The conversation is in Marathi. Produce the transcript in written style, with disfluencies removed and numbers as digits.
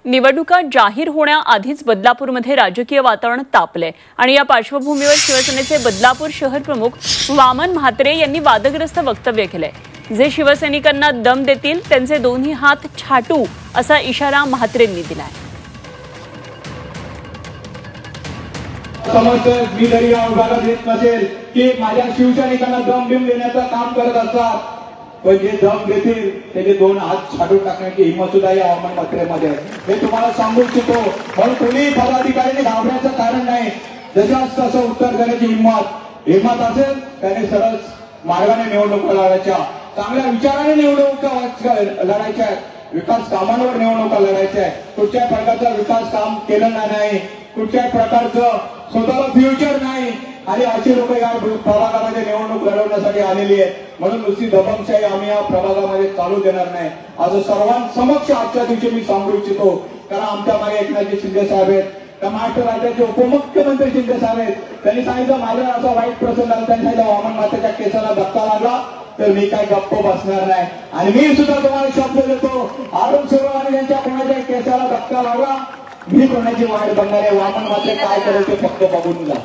निवडणुका जाहीर होण्याआधीच बदलापूरमध्ये राजकीय वातावरण तापले आणि या पार्श्वभूमीवर शिवसेनेचे बदलापूर शहर प्रमुख वामन म्हात्रे यांनी वादग्रस्त वक्तव्य केले। जे शिवसैनिकांना दम देतील त्यांचे दोन्ही हात छाटू असा इशारा म्हात्रेंनी दिलाय। समजतं मी जरी या विभागात येत नसेल की माझ्या शिवसैनिकांना दम देण्याचं काम करत असतात, पण जे दम देतील त्याचे दोन हात छाटून टाकण्याची हिंमत सुद्धा या वामन म्हात्रेमध्ये आहे। हे तुम्हाला सांगू इच्छितो। म्हणून कोणी पदाधिकाऱ्यांनी घाबरायचं कारण नाही। जशाच तसं उत्तर देण्याची हिंमत असेल त्याने सरळ मार्गाने निवडणुका लढायच्या, चांगल्या विचाराने निवडणुका लढायच्या, विकास कामांवर निवडणुका लढायच्या। कुठच्या प्रकारचा विकास काम केलं नाही, कुठच्या प्रकारचं स्वतःला फ्युचर नाही आणि अशी लोक या प्रभागामध्ये निवडणूक लढवण्यासाठी आलेली आहेत। म्हणून नुसती दबंगशाही आम्ही या प्रभागामध्ये चालू देणार नाही असं सर्वांसमक्ष आजच्या दिवशी मी सांगू इच्छितो। कारण आमच्या मागे एकनाथ शिंदे साहेब आहेत, त्या महाराष्ट्र राज्याचे उपमुख्यमंत्री शिंदे साहेब आहेत। त्यांनी सांगितलं माझा असा वाईट प्रसंग झाला, त्यांनी सांगितलं वामन म्हात्रेच्या केसाला धक्का लागला तर मी काय गप्प बसणार नाही। आणि मी सुद्धा तुम्हाला शब्द देतो, अरुण सुरवाणी यांच्या कोणाच्या केसाला धक्का लागला मी कोणाची वाट बघणार आहे। वामन म्हात्रे काय करायचे फक्त बघून जा।